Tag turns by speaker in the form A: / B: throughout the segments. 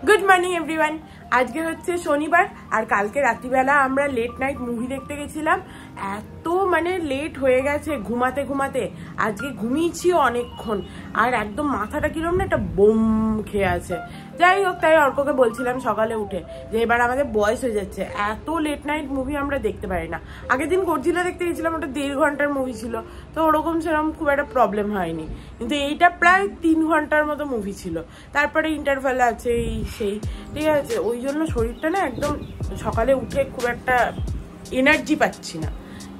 A: Good morning everyone. आज के হচ্ছে শনিবার আর কালকে রাত্রিবেলা আমরা লেট নাইট মুভি দেখতে গেছিলাম। এত মানে লেট হয়ে গেছে ঘুমাতে ঘুমাতে, আজকে ঘুমিয়েছি অনেকক্ষণ আর একদম মাথাটা কিরকম না একটা বোম খেয়ে আছে। যাই হোক, তাই অর্ককে বলছিলাম সকালে উঠে যে এবার আমাদের বয়স হয়ে যাচ্ছে, এত লেট নাইট মুভি আমরা দেখতে পারি না। আগের দিন গডজিলা দেখতে গেছিলাম, ওটা 1.5 ঘন্টার মুভি ছিল, তো ওরকম সেরকম খুব একটা প্রবলেম হয়নি, কিন্তু এইটা প্রায় 3 ঘন্টার মতো মুভি ছিল, তারপরে ইন্টারভ্যাল আছে এই সেই, ঠিক আছে। ওই জন্য শরীরটা না একদম সকালে উঠে খুব একটা এনার্জি পাচ্ছি না,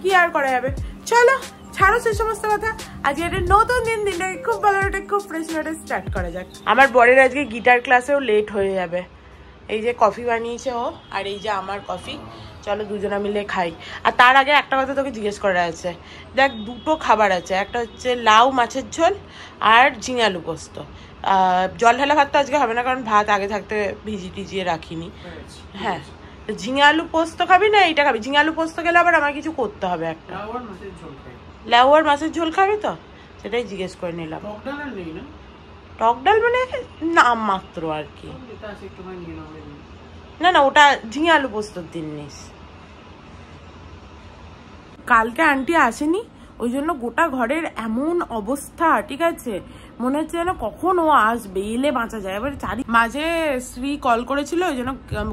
A: কি আর করা যাবে। চলো ছাড়ো সে সমস্ত কথা, আজকে একটা নতুন দিনটাকে খুব ভালো খুব ফ্রেশ ওয়াটার স্টার্ট করা যাক। আমার বরের আজকে গিটার ক্লাসেও লেট হয়ে যাবে। এই যে কফি বানিয়েছে ও, আর এই যে আমার কফি, চলো দুজনা মিলে খাই। আর তার আগে একটা কথা তোকে জিজ্ঞেস করা আছে, দেখ দুটো খাবার আছে, একটা হচ্ছে লাউ মাছের ঝোল আর ঝিঙে আলু পোস্ত। জল ঢালা ভাত তো আজকে হবে না, কারণ ভাত আগে থাকতে ভিজিয়ে রাখিনি। হ্যাঁ, ঝিঙে আলু পোস্ত খাবি না এইটা খাবি? ঝিঙে আলু পোস্ত গেলে আবার আমার কিছু করতে হবে একটা। লাউ আর মাছের ঝোল খাবি তো, সেটাই জিজ্ঞেস করে নিলাম। টক ডাল মানে নাম মাত্র আর কি, না না ওটা ঝিঙে আলু পোস্তর দিন নিস। কালকে আন্টি আসেনি, ওই জন্য গোটা ঘরের এমন অবস্থা, ঠিক আছে, মনে হচ্ছে যেন কখন ও আসবে, এলে বাঁচা যায়। এবার মাঝে শ্রী কল করেছিল, ওই জন্য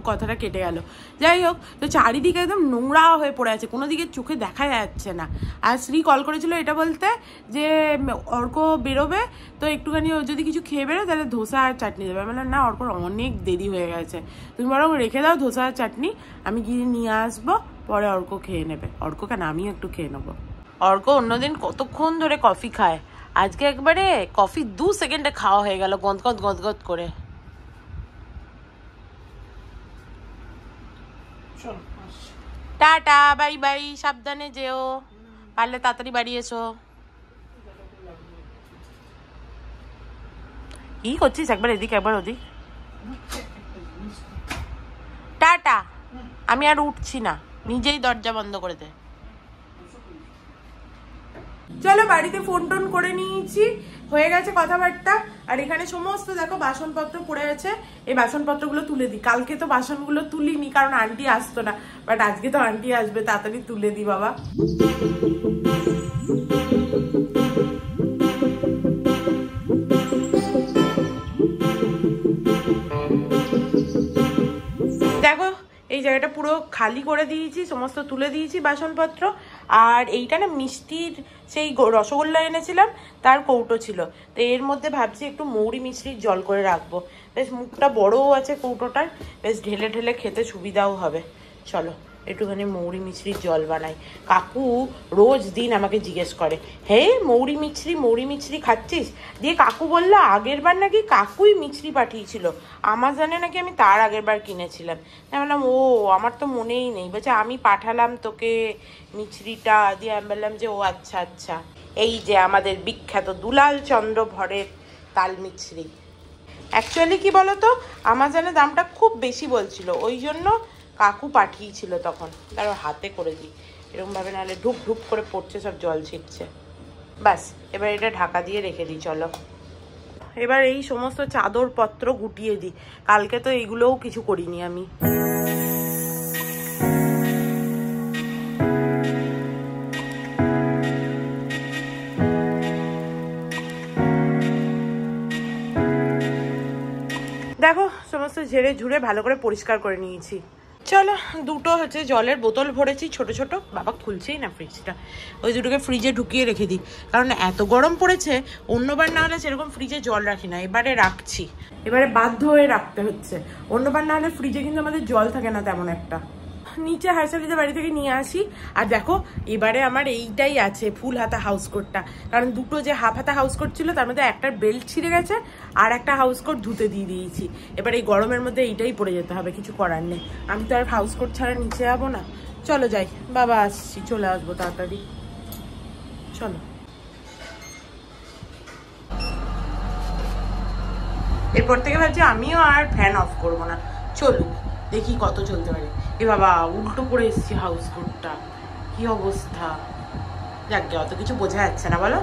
A: কথাটা কেটে গেল। যাই হোক, তো চারিদিকে একদম নোংরা হয়ে পড়ে আছে, কোনো দিকে চোখে দেখা যাচ্ছে না। আর শ্রী কল করেছিল এটা বলতে যে অর্ক বেরোবে, তো একটুখানি ও যদি কিছু খেয়ে বেরো তাহলে ধোসা আর চাটনি দেবে। মানে না, অর্কর অনেক দেরি হয়ে গেছে, তুমি বরং রেখে দাও ধোসা আর চাটনি, আমি গিয়ে নিয়ে আসবো, পরে অর্ক খেয়ে নেবে। অর্ক কেন, আমিও একটু খেয়ে নেবো। অর্ক অন্যদিন কতক্ষণ ধরে কফি খায়, আজকে একবারে কফি 2 সেকেন্ডে খাওয়া হয়ে গেল, গদগদ গদগদ করে। টাটা, বাই বাই, সাবধানে যেও, পারলে তাড়াতাড়ি বাড়ি এসো। কি করছিস, একবার এদিক একবার ওদিক। টাটা, আমি আর উঠছি না, নিজেই দরজা বন্ধ করে দে। চলো বাড়িতে ফোন টোন করে নিয়েছি, হয়ে গেছে কথাবার্তা। আর এখানে সমস্ত দেখো বাসনপত্র পড়ে আছে, এই বাসনপত্রগুলো তুলে দিই। কালকে তো বাসনগুলো তুলিনি কারণ আন্টি আসতো না, বাট আজকে তো আন্টি আসবে, তাড়াতাড়ি তুলে দিই বাবা। দেখো এই জায়গাটা পুরো খালি করে দিয়েছি, সমস্ত তুলে দিয়েছি বাসনপত্র। আর এইটা না মিষ্টির সেই রসগোল্লা এনেছিলাম, তার কৌটো ছিল, তো এর মধ্যে ভাবছি একটু মৌরি মিষ্টির জল করে রাখবো। বেশ মুখটা বড়ও আছে কৌটোটার, বেশ ঢেলে ঢেলে খেতে সুবিধাও হবে। চলো একটুখানি মৌরি মিছরির জল বানাই। কাকু রোজ দিন আমাকে জিজ্ঞেস করে, হে মৌরি মিছরি খাচ্ছিস? দিয়ে কাকু বললো আগের বার নাকি কাকুই মিছরি পাঠিয়েছিল আমাজনে, নাকি আমি তার আগের বার কিনেছিলাম। আমি বললাম ও আমার তো মনেই নেই। বলছে আমি পাঠালাম তোকে মিছরিটা, দিয়ে আমি বললাম যে ও আচ্ছা আচ্ছা। এই যে আমাদের বিখ্যাত দুলাল চন্দ্র ভরের তাল মিছরি। অ্যাকচুয়ালি কি বলতো, আমাজনে দামটা খুব বেশি বলছিল, ওই জন্য কাকু পাঠিয়েছিল তখন, তার হাতে করে দিই এরকমভাবে, নাহলে ঢুক ঢুক করে পড়ছে, সব জল ছিটছে। ব্যাস এবার এটা ঢাকা দিয়ে রেখে দিই। চলো এবার এই সমস্ত চাদর পত্র গুটিয়ে দিই, কালকে তো এইগুলোও কিছু করিনি আমি। দেখো সমস্ত ঝেড়ে ঝুড়ে ভালো করে পরিষ্কার করে নিয়েছি। চলো দুটো হচ্ছে জলের বোতল ভরেছি ছোট ছোট, বাবা খুলছেই না ফ্রিজটা, ওই দুটোকে ফ্রিজে ঢুকিয়ে রেখে দিই, কারণ এত গরম পড়েছে, অন্যবার না হলে সেরকম ফ্রিজে জল রাখি না, এবারে রাখছি, এবারে বাধ্য হয়ে রাখতে হচ্ছে। অন্যবার না হলে ফ্রিজে কিন্তু আমাদের জল থাকে না তেমন একটা। নিচে হাইসালিতে বাড়ি থেকে নিয়ে আসি। আর দেখো এবারে আমার এইটাই আছে ফুল হাতা হাউস কোটটা, কারণ দুটো যে হাফ হাতা হাউস কোট ছিল তার মধ্যে একটা বেল্ট ছিঁড়ে গেছে, আর একটা হাউস কোট ধুতে দিয়ে দিয়েছি। এবার এই গরমের মধ্যে এইটাই পরে যেতে হবে, কিছু করার নেই, আমি তো আর হাউস কোট ছাড়া নিচে যাবো না। চলো যাই, বাবা আসছি, চলে আসবো তাড়াতাড়ি। চলো এরপর থেকে ভাবছি আমিও আর ফ্যান অফ করবো না, চলুক দেখি কত চলতে পারে। এ বাবা উল্টো করে এসছি হাউস কোটটা, কি অবস্থা। যাক অত কিছু বোঝা যাচ্ছে না বলো।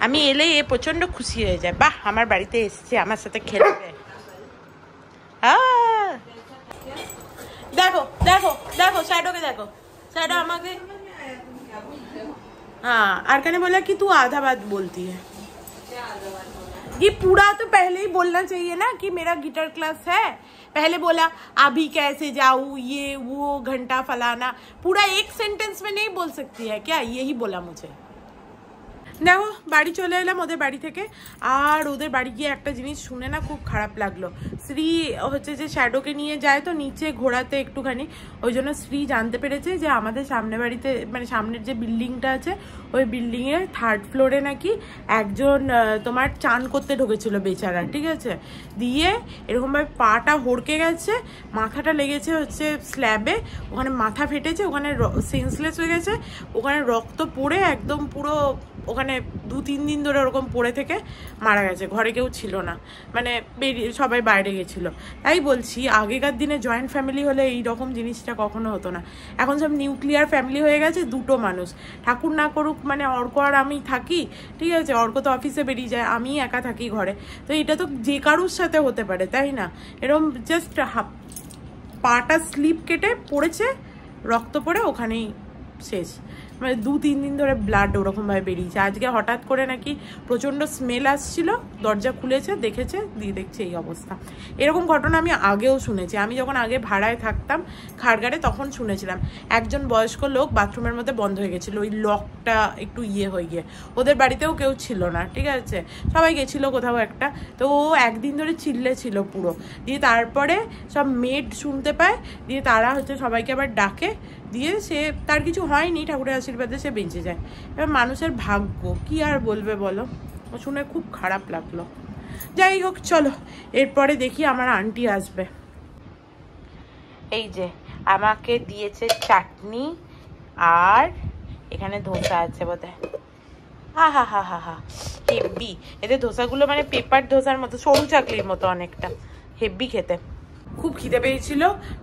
A: আমি এলে এ প্রচন্ড খুশি হয়ে যায়, বাহ আমার বাড়িতে এসছে, আমার সাথে খেলবে। देखो देखो देखो शैडो के देखो, शैडो আমাকে हाँ आरका ने बोला कि तू आधा बात बोलती है। ये पूरा तो पहले ही बोलना चाहिए ना कि मेरा गिटार क्लास है, पहले बोला अभी कैसे जाऊँ ये वो घंटा फलाना, पूरा एक सेंटेंस में नहीं बोल सकती है क्या, यही बोला मुझे। দেখো বাড়ি চলে এলাম ওদের বাড়ি থেকে, আর ওদের বাড়ি গিয়ে একটা জিনিস শুনে না খুব খারাপ লাগলো। শ্রী হচ্ছে যে শ্যাডোকে নিয়ে যায় তো নিচে ঘোরাতে একটুখানি, ওই জন্য শ্রী জানতে পেরেছে যে আমাদের সামনে বাড়িতে মানে সামনের যে বিল্ডিংটা আছে ওই বিল্ডিংয়ের 3rd ফ্লোরে নাকি একজন তোমার চান করতে ঢুকেছিল বেচারা, ঠিক আছে, দিয়ে এরকমভাবে পাটা হড়কে গেছে, মাথাটা লেগেছে হচ্ছে স্ল্যাবে, ওখানে মাথা ফেটেছে, ওখানে সেন্সলেস হয়ে গেছে, ওখানে রক্ত পড়ে একদম পুরো ওখানে 2-3 দিন ধরে ওরকম পড়ে থেকে মারা গেছে। ঘরে কেউ ছিল না, মানে বেরিয়ে সবাই বাইরে গেছিলো। তাই বলছি আগেকার দিনে জয়েন্ট ফ্যামিলি হলে এই রকম জিনিসটা কখনো হতো না, এখন সব নিউক্লিয়ার ফ্যামিলি হয়ে গেছে, 2টো মানুষ, ঠাকুর না করুক মানে অর্ক আর আমি থাকি, ঠিক আছে, অর্ক তো অফিসে বেরিয়ে যায়, আমি একা থাকি ঘরে, তো এটা তো যে কারুর সাথে হতে পারে তাই না। এরকম জাস্ট পাটা স্লিপ কেটে পড়েছে, রক্ত পড়ে ওখানেই শেষ, মানে 2-3 দিন ধরে ব্লাড ওরকমভাবে বেরিয়েছে। আজকে হঠাৎ করে নাকি প্রচণ্ড স্মেল আসছিল, দরজা খুলেছে দেখেছে, দিয়ে দেখছে এই অবস্থা। এরকম ঘটনা আমি আগেও শুনেছি, আমি যখন আগে ভাড়ায় থাকতাম খাড়গাড়ে তখন শুনেছিলাম একজন বয়স্ক লোক বাথরুমের মধ্যে বন্ধ হয়ে গেছিলো, ওই লকটা একটু হয়ে গিয়ে, ওদের বাড়িতেও কেউ ছিল না, ঠিক আছে, সবাই গেছিলো কোথাও একটা, তো ও একদিন ধরে চিল্লেছিল পুরো, দিয়ে তারপরে সব মেড শুনতে পায়, দিয়ে তারা হচ্ছে সবাইকে আবার ডাকে, দিয়ে সে তার কিছু হয়নি, ঠাকুরের আশীর্বাদে সে বেঁচে যায়। এবার মানুষের ভাগ্য কি আর বলবে বলো, শুনে খুব খারাপ লাগলো। যাই হোক চলো এরপরে দেখি আমার আন্টি আসবে। এই যে আমাকে দিয়েছে চাটনি আর এখানে ধোসা আছে বোধহয়, হা হা হা হা হা হেব্বি, এদের ধোসাগুলো মানে পেপার ধোসার মতো, সরু চাকলির মতো অনেকটা, হেব্বি খেতে। খুব খিদে পেয়েছিল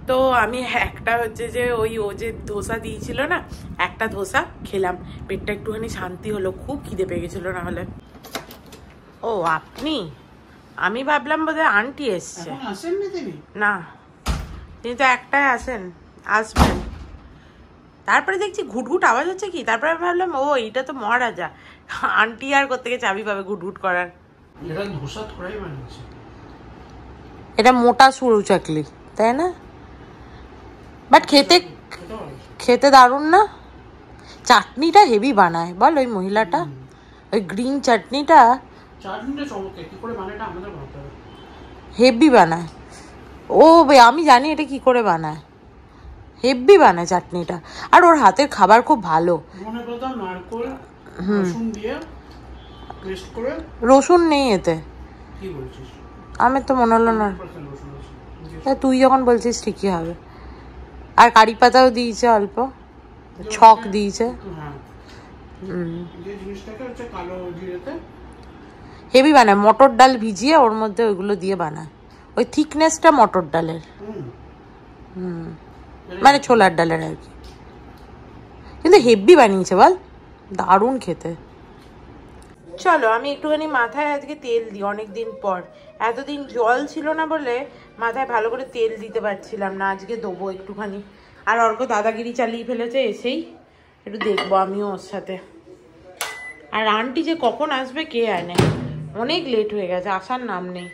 A: তো আমি একটা হচ্ছে যে ও যে ধোসা দিয়েছিল না, একটা ধোসা খেলাম, পেটটা একটুখানি শান্তি হলো, খুব খিদে পেয়ে গেছিল না হলে। ও আপনি, আমি ভাবলাম বোধহয় আন্টি এসছে, না তিনি তো একটাই আসবেন, তারপরে দেখছি ঘুটঘুট আওয়াজ হচ্ছে কি, তারপরে আমি ভাবলাম ও এইটা তো মহারাজা, আন্টি আর কোত্থেকে চাবি পাবে ঘুটঘুট করার। এটা মোটা সরু চাকলি তাই না, বাট খেতে দারুণ না, চাটনিটা হেভি বানায় বল ওই মহিলাটা, ওই গ্রিন চাটনিটা হেভি বানায় ও, আমি জানি এটা কি করে বানায়, হেভি বানায় চাটনিটা, আর ওর হাতের খাবার খুব ভালো। রসুন নেই এতে, আমার তো মনে হলো না, তুই যখন বলছিস ঠিকই হবে, আর কারি পাতাও দিয়েছে অল্প, ছক দিয়েছে, হেভি বানায়, মটর ডাল ভিজিয়ে ওর মধ্যে ওইগুলো দিয়ে বানায়, ওই থিকনেসটা মটর ডালের, মানে ছোলার ডালের আর কি, কিন্তু হেভি বানিয়েছে বল, দারুণ খেতে। চলো আমি একটুখানি মাথায় আজকে তেল দিই, অনেকদিন পর, এতদিন জল ছিল না বলে মাথায় ভালো করে তেল দিতে পারছিলাম না, আজকে দেবো একটুখানি। আর অর্ক দাদাগিরি চালিয়ে ফেলেছে, এসেই একটু দেখবো আমিও ওর সাথে। আর আন্টি যে কখন আসবে কে জানে, অনেক লেট হয়ে গেছে, আসার নাম নেই।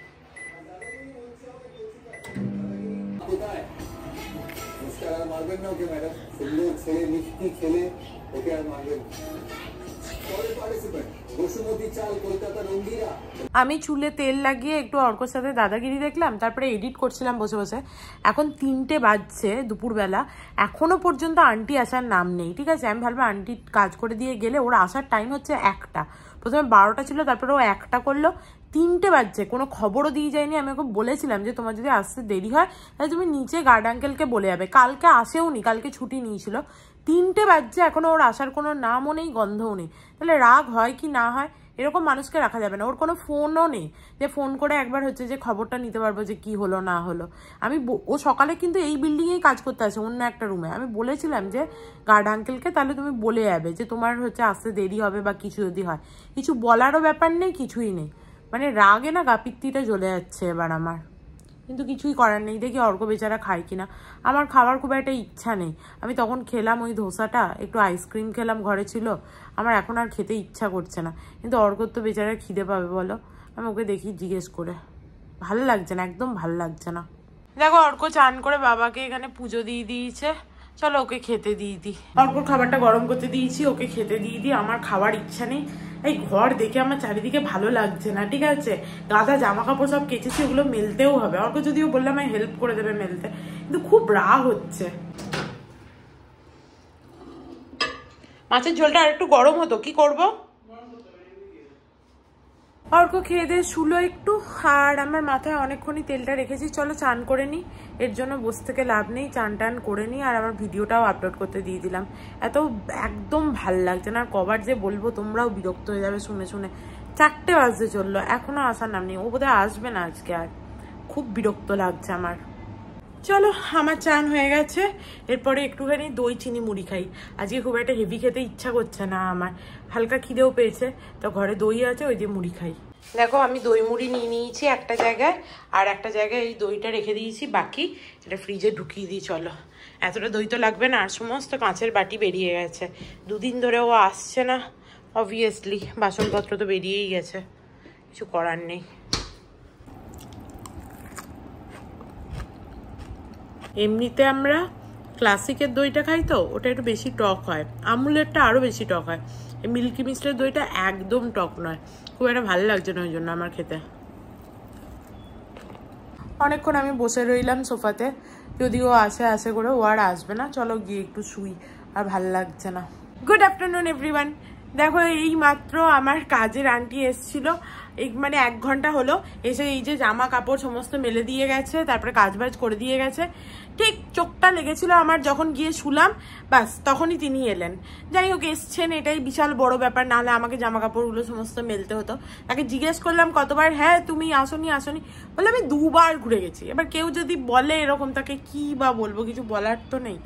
A: আমি চুলে তেল লাগিয়ে একটু অর্কর সাথে দাদাগিরি দেখলাম, তারপরে এডিট করছিলাম বসে বসে, এখন 3টে বাজছে দুপুরবেলা, এখনো পর্যন্ত আন্টি আসার নাম নেই, ঠিক আছে। আমি ভাবলাম আন্টি কাজ করে দিয়ে গেলে, ওর আসার টাইম হচ্ছে 1টা, প্রথমে 12টা ছিল, তারপরে ও 1টা করলো, 3টে বাজছে, কোনো খবরও দিয়ে যায়নি। আমি ওকে বলেছিলাম যে তোমার যদি আসতে দেরি হয় তাহলে তুমি নিচে গার্ড আঙ্কেলকে বলে যাবে, কালকে আসেও নি, কালকে ছুটি নিয়েছিল, 3টে বাজছে এখনো ওর আসার কোনো নামও নেই গন্ধও নেই, তাহলে রাগ হয় কি না হয় এরকম মানুষকে রাখা যাবে না। ওর কোনো ফোনও নেই যে ফোন করে একবার হচ্ছে যে খবরটা নিতে পারবো যে কি হলো না হলো। ও সকালে কিন্তু এই বিল্ডিংয়েই কাজ করতে আসে অন্য একটা রুমে। আমি বলেছিলাম যে গার্ড আঙ্কেলকে তাহলে তুমি বলে যাবে যে তোমার হচ্ছে আসতে দেরি হবে বা কিছু যদি হয়। কিছু বলারও ব্যাপার নেই, কিছুই নেই। মানে রাগে না গাপিত্তিটা জ্বলে যাচ্ছে এবার আমার, কিন্তু কিছুই করার নেই। দেখি অর্ক বেচারা খায় কিনা। আমার খাবার খুব একটা ইচ্ছা নেই। আমি তখন খেলাম ওই ধোসাটা, একটু আইসক্রিম খেলাম, ঘরে ছিল। আমার এখন আর খেতে ইচ্ছা করছে না, কিন্তু অর্কর তো বেচারা খিদে পাবে বলো। আমি ওকে দেখি জিজ্ঞেস করে, ভালো লাগছে না, একদম ভালো লাগছে না। দেখো অর্ক চান করে বাবাকে এখানে পুজো দিয়ে দিয়েছে, চলো ওকে খেতে দিয়ে দিই। অর্কর খাবারটা গরম করতে দিয়েছি, ওকে খেতে দিয়ে দিই। আমার খাবার ইচ্ছা নেই। এই ঘর দেখে আমার চারিদিকে ভালো লাগছে না, ঠিক আছে। গাদা জামা কাপড় সব কেচেছি, ওগুলো মেলতেও হবে। অর্ক যদিও বললাম আমি হেল্প করে দেবে মেলতে, কিন্তু খুব রাগ হচ্ছে। মাছের ঝোলটা আর একটু গরম হতো, কি করবো। অর্ক খেয়ে দিয়ে শুলো একটু, আর আমার মাথায় অনেকক্ষণই তেলটা রেখেছি। চলো চান করে নিই, এর জন্য বসে থেকে লাভ নেই। চান টান করে নিই, আর আমার ভিডিওটাও আপলোড করতে দিয়ে দিলাম। এত একদম ভাল লাগছে না, আর কবার যে বলবো তোমরাও বিরক্ত হয়ে যাবে শুনে শুনে। 4টে বাজতে চললো, এখনো আসার নাম নেই। ও বোধহয় আসবে না আজকে, আর খুব বিরক্ত লাগছে আমার। চলো আমার চান হয়ে গেছে, এরপরে একটুখানি দই চিনি মুড়ি খাই। আজকে খুব একটা হেভি খেতে ইচ্ছা করছে না আমার, হালকা খিদেও পেয়েছে, তো ঘরে দই আছে, ওই দিয়ে মুড়ি খাই। দেখো আমি দই মুড়ি নিয়ে নিয়েছি একটা জায়গায়, আর একটা জায়গায় এই দইটা রেখে দিয়েছি বাকি, এটা ফ্রিজে ঢুকিয়ে দিই। চলো, এতটা দই তো লাগবে না। আর সমস্ত কাঁচের বাটি বেরিয়ে গেছে, 2 দিন ধরে ও আসছে না অবভিয়াসলি, বাসনপত্র তো বেরিয়েই গেছে, কিছু করার নেই। এমনিতে আমরা ক্লাসিকের দইটা খাই তো, ওটা একটু বেশি টক হয়, আমুলেরটা আরও বেশি টক হয়। এই মিল্কি মিস্টের দইটা একদম টক নয়, খুব একটা ভালো লাগছে না ওই জন্য আমার খেতে। অনেকক্ষণ আমি বসে রইলাম সোফাতে, যদিও আসে করে, ও আর আসবে না। চলো গিয়ে একটু শুই, আর ভালো লাগছে না। Good afternoon everyone. দেখো এই মাত্র আমার কাজের আন্টি এসছিল, মানে 1 ঘন্টা হলো এসে এই যে জামা কাপড় সমস্ত মেলে দিয়ে গেছে, তারপরে কাজবাজ করে দিয়ে গেছে। ঠিক চোখটা লেগেছিল আমার যখন গিয়ে শুলাম, বাস তখনই তিনি এলেন। যাই হোক এসছেন, এটাই বিশাল বড় ব্যাপার, নাহলে আমাকে জামা কাপড়গুলো সমস্ত মেলতে হতো। তাকে জিজ্ঞেস করলাম কতবার, হ্যাঁ তুমি আসনি, বলে আমি 2 বার ঘুরে গেছি। এবার কেউ যদি বলে এরকম, তাকে কি বা বলবো, কিছু বলার তো নেই।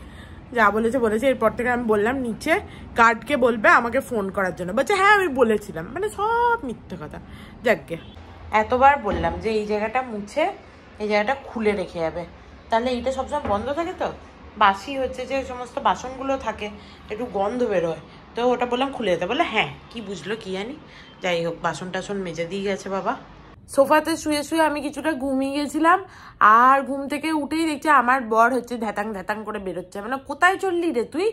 A: যা বলেছে। এরপর থেকে আমি বললাম নিচে গার্ডকে বলবে আমাকে ফোন করার জন্য, বলছে হ্যাঁ আমি বলেছিলাম। মানে সব মিথ্যে কথা। যাকগে, এতবার বললাম যে এই জায়গাটা মুছে এই জায়গাটা খুলে রেখে যাবে, তাহলে এইটা সবসময় বন্ধ থাকে, তো বাসি হচ্ছে যে সমস্ত বাসনগুলো থাকে, একটু গন্ধ বেরোয়, তো ওটা বললাম খুলে যেতে। বলে হ্যাঁ, কি বুঝলো কি জানি। যাই হোক বাসন টাসন মেজে দিয়ে গেছে বাবা। সোফাতে শুয়ে আমি কিছুটা ঘুমিয়ে গেছিলাম, আর ঘুম থেকে উঠেই দেখছি আমার বর হচ্ছে ধ্যাতাং করে বেরোচ্ছে। মানে কোথায় চললি রে তুই?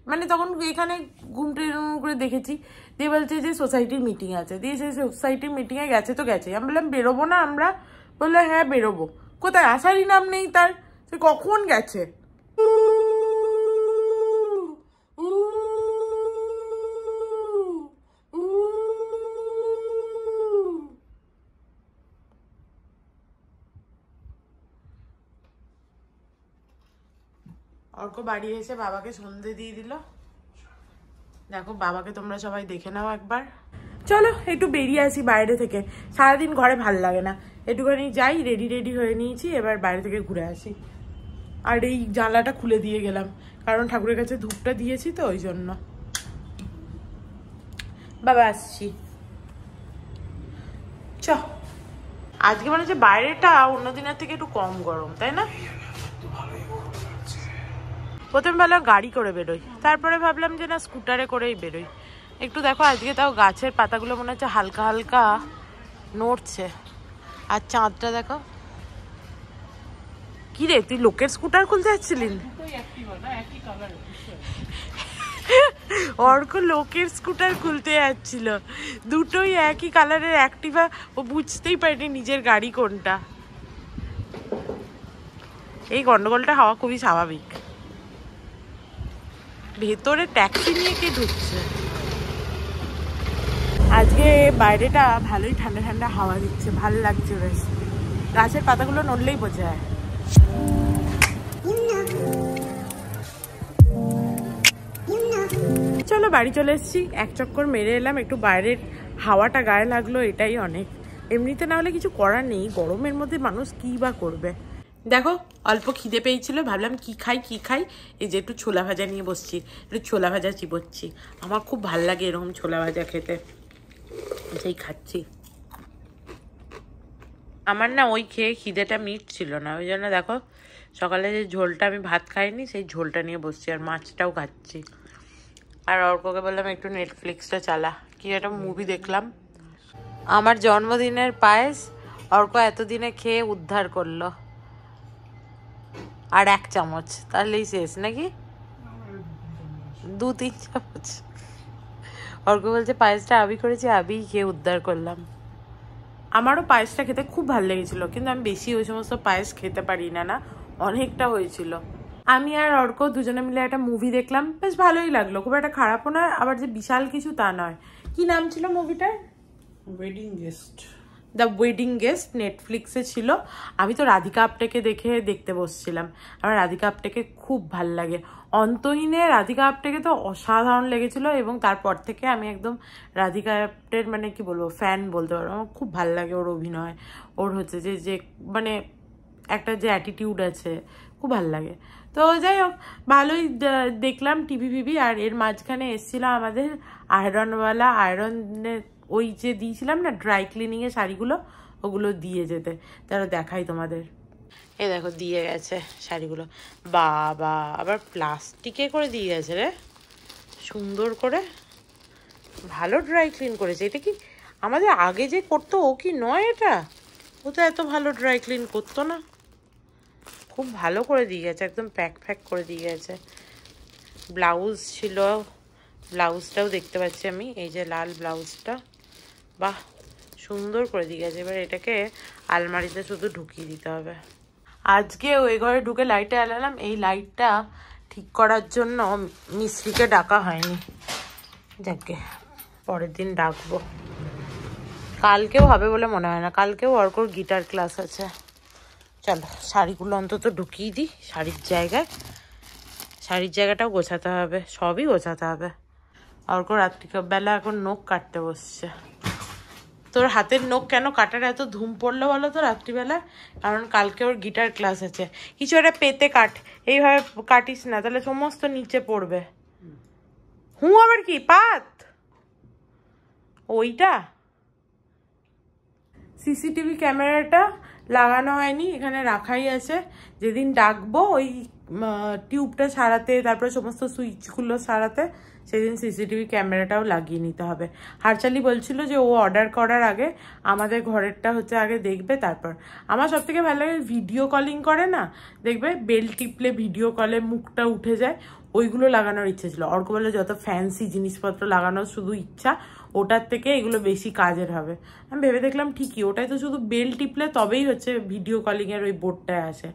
A: মানে তখন এখানে ঘুমটে করে দেখেছি, দিয়ে বলছে যে সোসাইটির মিটিং আছে, দিয়ে সেই সোসাইটির মিটিংয়ে গেছে তো গেছে। আমি বললাম বেরোবো না আমরা? বললো হ্যাঁ বেরোবো। কোথায়? আসারই নাম নেই তার, সে কখন গেছে। অর্ক বাড়ি এসে বাবাকে সন্ধে দিয়ে দিল। দেখো বাবাকে তোমরা সবাই দেখে নাও একবার। চলো একটু বেরিয়ে আসি বাইরে থেকে, সারাদিন ঘরে ভাল লাগে না। একটুখানি যাই, রেডি হয়ে নিয়েছি, এবার বাইরে থেকে ঘুরে আসি। আর এই জানলাটা খুলে দিয়ে গেলাম, কারণ ঠাকুরের কাছে ধূপটা দিয়েছি তো ওই জন্য। বাবা আসছি। চ আজকে মনে হচ্ছে বাইরেটা অন্য দিনের থেকে একটু কম গরম, তাই না? প্রথমে ভাবলাম গাড়ি করে বেরোই, তারপরে ভাবলাম যে না স্কুটারে করেই বেরোই। একটু দেখো আজকে তাও গাছের পাতাগুলো মনে হচ্ছে হালকা হালকা নড়ছে, আর চাঁদটা দেখো। কি রে তুই লোকের স্কুটার খুলতে যাচ্ছিলি? অর্ক লোকের স্কুটার খুলতে যাচ্ছিল, দুটোই একই কালারের অ্যাক্টিভা। ও বুঝতেই পারেনি নিজের গাড়ি কোনটা। এই গন্ডগোলটা হওয়া খুবই স্বাভাবিক। ভেতরে ট্যাক্সি নিয়ে কে ঢুকছে? আজকে বাইরেটা ভালোই ঠান্ডা ঠান্ডা হাওয়া দিচ্ছে, ভালো লাগছে বেশ। গাছের পাতাগুলো নড়লেই বোঝা যায়। চলো বাড়ি চলে এসেছি, 1 চক্কর মেরে এলাম, একটু বাইরের হাওয়াটা গায়ে লাগলো, এটাই অনেক। এমনিতে না হলে কিছু করার নেই, গরমের মধ্যে মানুষ কী বা করবে। দেখো অল্প খিদে পেয়েছিল, ভাবলাম কি খাই, এই যে একটু ছোলা ভাজা নিয়ে বসছি, একটু ছোলা ভাজা চিবোচ্ছি। আমার খুব ভাল লাগে এরকম ছোলা ভাজা খেতে, সেই খাচ্ছি। আমার না ওই খেয়ে খিদেটা মিটছিল না, ওই জন্য দেখো সকালে যে ঝোলটা আমি ভাত খাইনি সেই ঝোলটা নিয়ে বসছি, আর মাছটাও খাচ্ছি। আর অর্ককে বললাম একটু নেটফ্লিক্সটা চালা, কি একটা মুভি দেখলাম। আমার জন্মদিনের পায়েস অর্ক এতদিনে খেয়ে উদ্ধার করলো, আর 1 চামচ, তাহলেই শেষ নাকি? 2-3 চামচ। অর্ক বলছে পায়েসটা আমি করেছি, আমি খেয়ে উদ্ধার করলাম। আমারও পায়েসটা খেতে খুব ভালো লেগেছিল, কিন্তু আমি বেশি ওই সমস্ত পায়েস খেতে পারি না, অনেকটা হয়েছিল। আমি আর অর্ক দুজনে মিলে একটা মুভি দেখলাম, বেশ ভালোই লাগলো, খুব একটা খারাপও নয়, আবার যে বিশাল কিছু তা নয়। কি নাম ছিল মুভিটার?
B: Wedding guest.
A: The wedding guest, নেটফ্লিক্সে ছিল। আমি তো রাধিকা আপ্টেকে দেখতে বসছিলাম। আমার রাধিকা আপ্টেকে খুব ভাল লাগে, অন্তহীনে রাধিকা আপ্টেকে তো অসাধারণ লেগেছিল, এবং তারপর থেকে আমি একদম রাধিকা আপ্টের মানে কি বলবো ফ্যান বলতে পারবো। আমার খুব ভাল লাগে ওর অভিনয়, ওর হচ্ছে যে মানে একটা যে অ্যাটিটিউড আছে, খুব ভাল লাগে। তো যাই হোক, ভালোই দেখলাম টিভি। আর এর মাঝখানে এসেছিল আমাদের আয়রনওয়ালা, আয়রনের ওই যে দিয়েছিলাম না ড্রাই ক্লিনিংয়ে শাড়িগুলো, ওগুলো দিয়ে যেতে। তারা দেখাই তোমাদের, এই দেখো দিয়ে গেছে শাড়িগুলো। বাবা, আবার প্লাস্টিকে করে দিয়ে গেছে রে, সুন্দর করে, ভালো ড্রাই ক্লিন করেছে। এটা কি আমাদের আগে যে করতো ও কি নয়? এটা ও তো এত ভালো ড্রাই ক্লিন করতো না, খুব ভালো করে দিয়ে গেছে, একদম প্যাক করে দিয়ে গেছে। ব্লাউজ ছিল, ব্লাউজটাও দেখতে পাচ্ছি আমি, এই যে লাল ব্লাউজটা, বাহ সুন্দর করে দিয়ে গেছে। এবার এটাকে আলমারিতে শুধু ঢুকিয়ে দিতে হবে। আজকে ওই ঘরে ঢুকে লাইটে আলালাম, এই লাইটটা ঠিক করার জন্য মিস্ত্রিকে ডাকা হয়নি, যাকে পরের দিন ডাকবো। কালকেও হবে বলে মনে হয় না, কালকেও অর্কর গিটার ক্লাস আছে। চলো শাড়িগুলো অন্তত ঢুকিয়ে দিই শাড়ির জায়গায়, শাড়ির জায়গাটাও গোছাতে হবে, সবই গোছাতে হবে। অর্ক রাত্রিবেলা এখন নখ কাটতে বসছে। তোর হাতের নখ কেন কাটার এত ধুম পড়লো বলো তো রাত্রিবেলা? কারণ কালকে ওর গিটার ক্লাস আছে। কিছু একটা পেতে কাট, এইভাবে কাটিস না, তাহলে সমস্ত নিচে পড়বে। আবার কি পাত ওইটা? সিসিটিভি ক্যামেরাটা লাগানো হয়নি, এখানে রাখাই আছে। যেদিন ডাকবো ওই টিউবটা সারাতে, তারপরে সমস্ত সুইচগুলো সারাতে, সেদিন সিসিটিভি ক্যামেরাটাও লাগিয়ে নিতে হবে। হারচালি বলছিল যে ও অর্ডার করার আগে আমাদের ঘরেরটা হচ্ছে আগে দেখবে, তারপর। আমার সব থেকে ভালো লাগে ভিডিও কলিং করে না, দেখবে বেল টিপলে ভিডিও কলে মুখটা উঠে যায়, ওইগুলো লাগানোর ইচ্ছে ছিল। অর্ক বলে যত ফ্যান্সি জিনিসপত্র লাগানোর শুধু ইচ্ছা, ওটার থেকে এগুলো বেশি কাজের হবে। আমি ভেবে দেখলাম ঠিকই, ওটাই তো শুধু বেল টিপলে তবেই হচ্ছে ভিডিও কলিংয়ের ওই বোর্ডটায় আসে,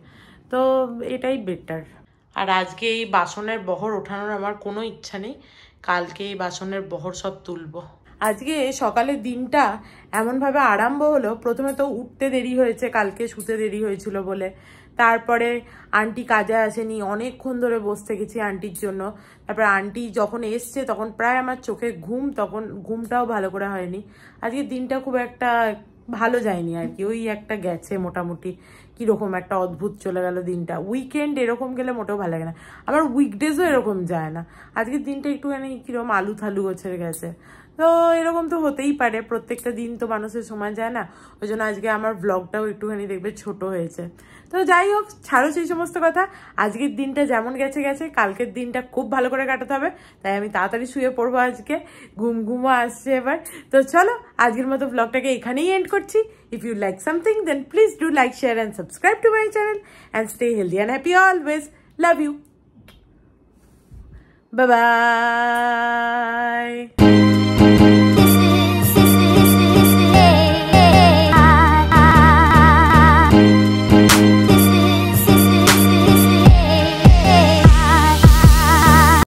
A: তো এটাই বেটার। আর আজকে এই বাসনের বহর ওঠানোর আমার কোনো ইচ্ছা নেই, কালকে এই বাসনের বহর সব তুলবো। আজকে সকালের দিনটা এমনভাবে আরম্ভ হলো, প্রথমে তো উঠতে দেরি হয়েছে, কালকে শুতে দেরি হয়েছিল বলে। তারপরে আন্টি কাজে আসেনি, অনেকক্ষণ ধরে বসতে গেছি আন্টির জন্য। তারপরে আন্টি যখন এসছে তখন প্রায় আমার চোখে ঘুম, তখন ঘুমটাও ভালো করে হয়নি। আজকের দিনটা খুব একটা ভালো যায়নি আর কি, ওই একটা গেছে মোটামুটি, কীরকম একটা অদ্ভুত চলে গেল দিনটা। উইকেন্ড এরকম গেলে মোটেও ভালো লাগে না, আবার উইকডেজও এরকম যায় না। আজকের দিনটা একটুখানি কীরকম আলু থালু গোছের গেছে। তো এরকম তো হতেই পারে, প্রত্যেকটা দিন তো মানুষের সময় যায় না, ওই জন্য আজকে আমার ব্লগটাও একটুখানি দেখবে ছোট হয়েছে। তো যাই হোক, ছাড়ো সেই সমস্ত কথা। আজকের দিনটা যেমন গেছে গেছে, কালকের দিনটা খুব ভালো করে কাটাতে হবে, তাই আমি তাড়াতাড়ি শুয়ে পড়বো আজকে, ঘুমও আসছে এবার। তো চলো আজকের মতো ব্লগটাকে এখানেই এন্ড করছি। If you like something, then please do like, share and subscribe to my channel, and stay healthy and happy always. Love you. Bye bye.